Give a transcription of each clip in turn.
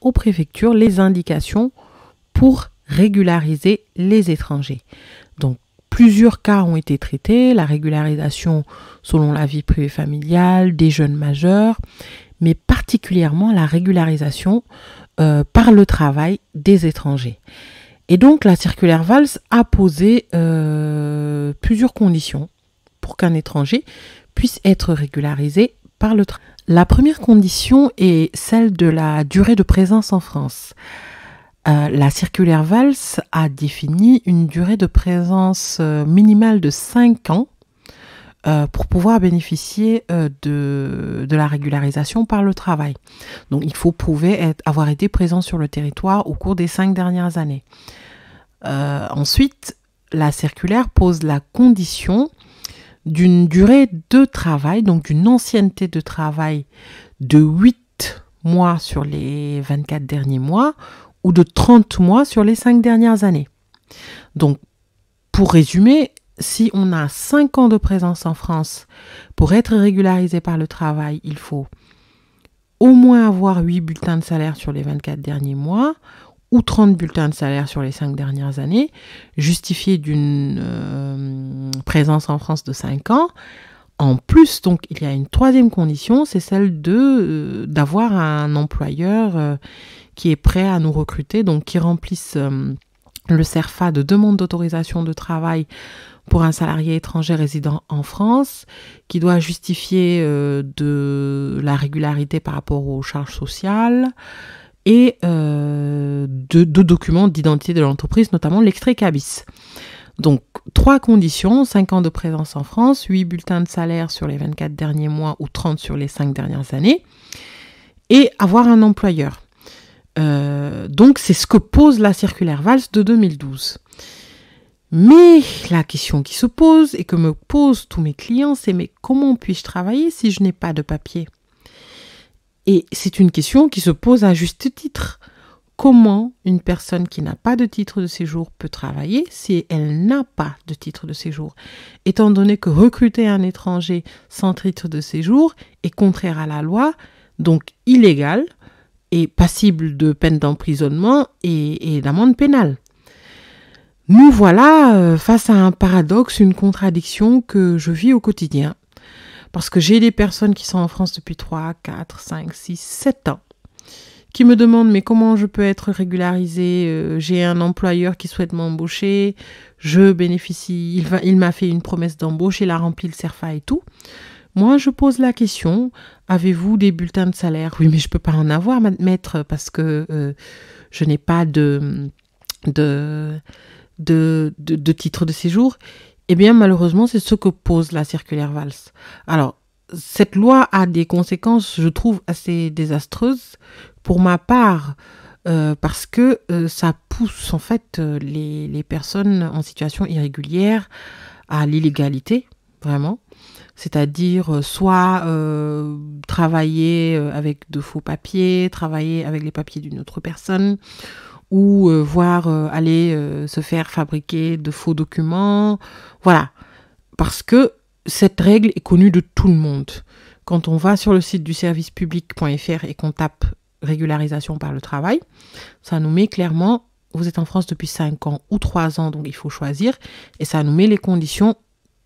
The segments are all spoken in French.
aux préfectures les indications pour régulariser les étrangers. Donc, plusieurs cas ont été traités, la régularisation selon la vie privée familiale, des jeunes majeurs, mais particulièrement la régularisation par le travail des étrangers. Et donc, la circulaire Valls a posé plusieurs conditions pour qu'un étranger puisse être régularisé par le travail. La première condition est celle de la durée de présence en France. La circulaire Valls a défini une durée de présence minimale de 5 ans pour pouvoir bénéficier de la régularisation par le travail. Donc, il faut prouver avoir été présent sur le territoire au cours des 5 dernières années. Ensuite, la circulaire pose la condition d'une durée de travail, donc d'une ancienneté de travail de 8 mois sur les 24 derniers mois ou de 30 mois sur les 5 dernières années. Donc, pour résumer, si on a 5 ans de présence en France, pour être régularisé par le travail, il faut au moins avoir 8 bulletins de salaire sur les 24 derniers mois ou 30 bulletins de salaire sur les 5 dernières années, justifié d'une présence en France de 5 ans. En plus, donc, il y a une troisième condition, c'est celle d'avoir un employeur qui est prêt à nous recruter, donc qui remplisse le CERFA de demande d'autorisation de travail pour un salarié étranger résident en France, qui doit justifier de la régularité par rapport aux charges sociales et de documents d'identité de l'entreprise, notamment l'extrait CABIS. Donc, 3 conditions, 5 ans de présence en France, 8 bulletins de salaire sur les 24 derniers mois ou 30 sur les 5 dernières années, et avoir un employeur. Donc, c'est ce que pose la circulaire Valls de 2012. Mais la question qui se pose et que me posent tous mes clients, c'est mais comment puis-je travailler si je n'ai pas de papier ? Et c'est une question qui se pose à juste titre. Comment une personne qui n'a pas de titre de séjour peut travailler si elle n'a pas de titre de séjour ? Étant donné que recruter un étranger sans titre de séjour est contraire à la loi, donc illégal et passible de peine d'emprisonnement et d'amende pénale. Nous voilà face à un paradoxe, une contradiction que je vis au quotidien. Parce que j'ai des personnes qui sont en France depuis 3, 4, 5, 6, 7 ans, qui me demandent mais comment je peux être régularisée, j'ai un employeur qui souhaite m'embaucher, je bénéficie, il m'a fait une promesse d'embauche, il a rempli le CERFA et tout. Moi, je pose la question, avez-vous des bulletins de salaire ? Oui, mais je ne peux pas en avoir, maître, parce que je n'ai pas de titre de séjour. Eh bien, malheureusement, c'est ce que pose la circulaire Valls. Alors, cette loi a des conséquences, je trouve, assez désastreuses pour ma part, parce que ça pousse, en fait, les personnes en situation irrégulière à l'illégalité, vraiment. C'est-à-dire soit travailler avec de faux papiers, travailler avec les papiers d'une autre personne, ou voire aller se faire fabriquer de faux documents. Voilà, parce que cette règle est connue de tout le monde. Quand on va sur le site du servicepublic.fr et qu'on tape régularisation par le travail, ça nous met clairement, vous êtes en France depuis 5 ans ou 3 ans, donc il faut choisir, et ça nous met les conditions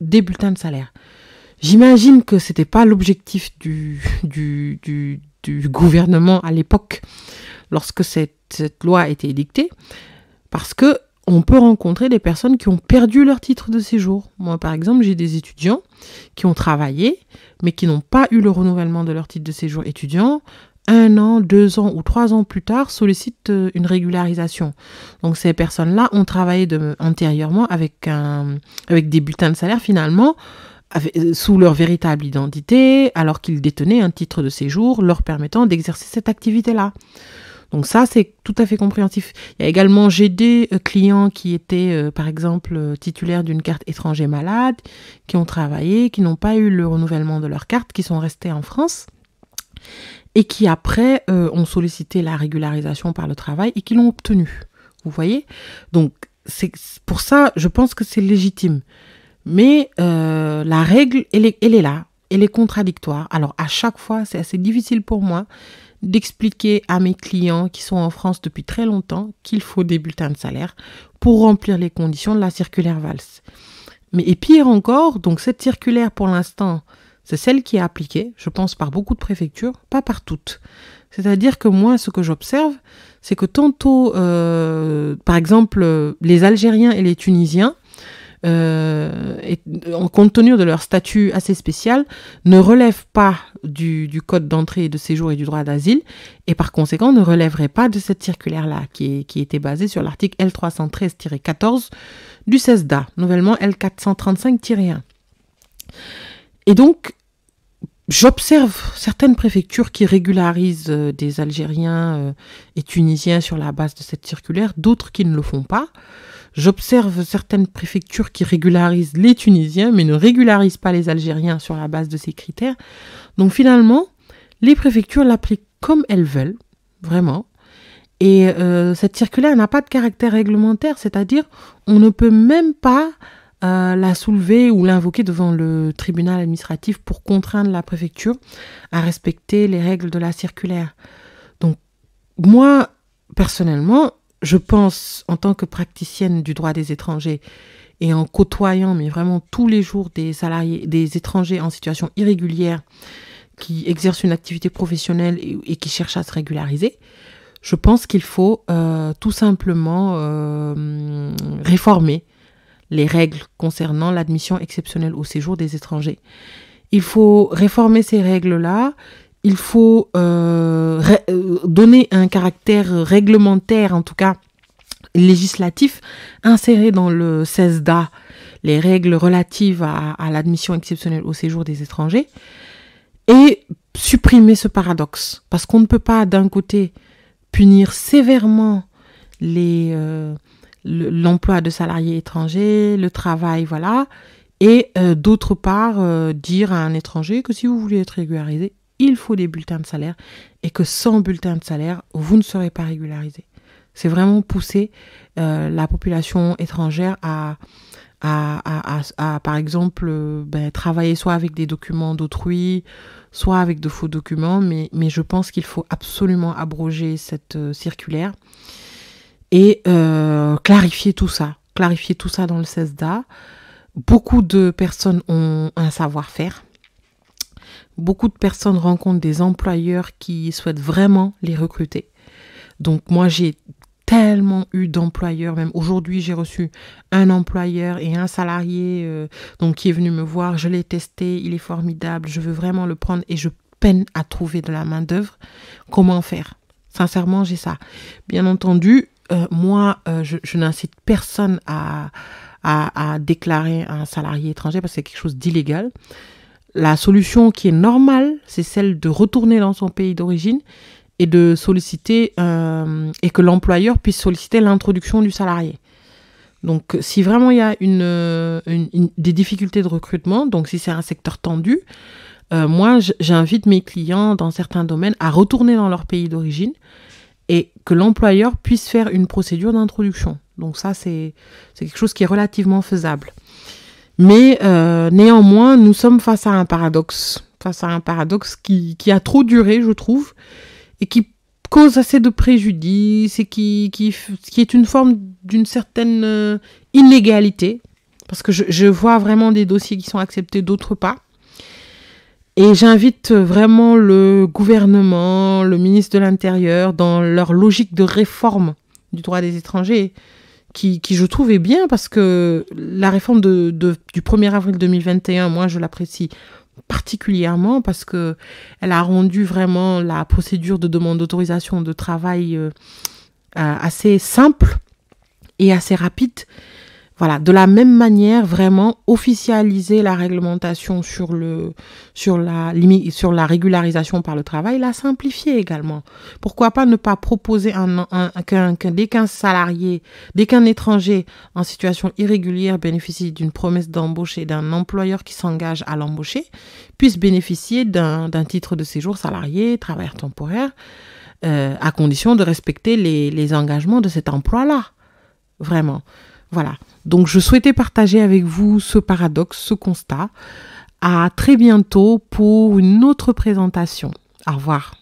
des bulletins de salaire. J'imagine que c'était pas l'objectif du gouvernement à l'époque, lorsque cette loi a été édictée, parce que on peut rencontrer des personnes qui ont perdu leur titre de séjour. Moi, par exemple, j'ai des étudiants qui ont travaillé, mais qui n'ont pas eu le renouvellement de leur titre de séjour étudiant. 1 an, 2 ans ou 3 ans plus tard, sollicitent une régularisation. Donc, ces personnes-là ont travaillé antérieurement avec des bulletins de salaire, finalement, sous leur véritable identité, alors qu'ils détenaient un titre de séjour leur permettant d'exercer cette activité-là. Donc ça, c'est tout à fait compréhensif. Il y a également, j'ai des clients qui étaient, par exemple, titulaires d'une carte étranger malade, qui ont travaillé, qui n'ont pas eu le renouvellement de leur carte, qui sont restés en France et qui, après, ont sollicité la régularisation par le travail et qui l'ont obtenue. Vous voyez ? Donc, pour ça, je pense que c'est légitime. Mais la règle, elle est là. Elle est contradictoire. Alors, à chaque fois, c'est assez difficile pour moi d'expliquer à mes clients qui sont en France depuis très longtemps qu'il faut des bulletins de salaire pour remplir les conditions de la circulaire Valls. Et pire encore, donc cette circulaire pour l'instant, c'est celle qui est appliquée, je pense, par beaucoup de préfectures, pas par toutes. C'est-à-dire que moi, ce que j'observe, c'est que tantôt, par exemple, les Algériens et les Tunisiens, compte tenu de leur statut assez spécial, ne relèvent pas du code d'entrée et de séjour et du droit d'asile, et par conséquent ne relèveraient pas de cette circulaire-là, qui était basée sur l'article L313-14 du CESDA, nouvellement L435-1. Et donc, j'observe certaines préfectures qui régularisent des Algériens et Tunisiens sur la base de cette circulaire, d'autres qui ne le font pas. J'observe certaines préfectures qui régularisent les Tunisiens, mais ne régularisent pas les Algériens sur la base de ces critères. Donc finalement, les préfectures l'appliquent comme elles veulent, vraiment. Et cette circulaire n'a pas de caractère réglementaire, c'est-à-dire on ne peut même pas la soulever ou l'invoquer devant le tribunal administratif pour contraindre la préfecture à respecter les règles de la circulaire. Donc moi, personnellement, je pense, en tant que praticienne du droit des étrangers et en côtoyant, mais vraiment tous les jours, des salariés, des étrangers en situation irrégulière qui exercent une activité professionnelle et qui cherchent à se régulariser, je pense qu'il faut tout simplement réformer les règles concernant l'admission exceptionnelle au séjour des étrangers. Il faut réformer ces règles-là. Il faut donner un caractère réglementaire, en tout cas législatif, insérer dans le CESDA les règles relatives à l'admission exceptionnelle au séjour des étrangers et supprimer ce paradoxe. Parce qu'on ne peut pas, d'un côté, punir sévèrement l'emploi de salariés étrangers, le travail, voilà, et d'autre part, dire à un étranger que si vous voulez être régularisé, il faut des bulletins de salaire et que sans bulletin de salaire, vous ne serez pas régularisé. C'est vraiment pousser la population étrangère à par exemple, travailler soit avec des documents d'autrui, soit avec de faux documents, mais je pense qu'il faut absolument abroger cette circulaire et clarifier tout ça dans le CESDA. Beaucoup de personnes ont un savoir-faire. Beaucoup de personnes rencontrent des employeurs qui souhaitent vraiment les recruter. Donc moi, j'ai tellement eu d'employeurs, même aujourd'hui, j'ai reçu un employeur et un salarié qui est venu me voir, je l'ai testé, il est formidable, je veux vraiment le prendre et je peine à trouver de la main-d'œuvre. Comment faire? Sincèrement, j'ai ça. Bien entendu, moi, je n'incite personne à déclarer un salarié étranger parce que c'est quelque chose d'illégal. La solution qui est normale, c'est celle de retourner dans son pays d'origine et de solliciter et que l'employeur puisse solliciter l'introduction du salarié. Donc, si vraiment il y a des difficultés de recrutement, donc si c'est un secteur tendu, moi, j'invite mes clients dans certains domaines à retourner dans leur pays d'origine et que l'employeur puisse faire une procédure d'introduction. Donc ça, c'est quelque chose qui est relativement faisable. Mais néanmoins, nous sommes face à un paradoxe qui a trop duré, je trouve, et qui cause assez de préjudice et qui est une forme d'une certaine inégalité, parce que je vois vraiment des dossiers qui sont acceptés, d'autres pas. Et j'invite vraiment le gouvernement, le ministre de l'Intérieur, dans leur logique de réforme du droit des étrangers, qui je trouve est bien, parce que la réforme du 1er avril 2021, moi je l'apprécie particulièrement parce que elle a rendu vraiment la procédure de demande d'autorisation de travail assez simple et assez rapide. Voilà, de la même manière, vraiment officialiser la réglementation sur la régularisation par le travail, la simplifier également. Pourquoi pas ne pas proposer dès qu'un salarié, dès qu'un étranger en situation irrégulière bénéficie d'une promesse d'embauche et d'un employeur qui s'engage à l'embaucher, puisse bénéficier d'un titre de séjour salarié, travailleur temporaire, à condition de respecter les engagements de cet emploi-là. Vraiment. Voilà. Donc, je souhaitais partager avec vous ce paradoxe, ce constat. À très bientôt pour une autre présentation. Au revoir.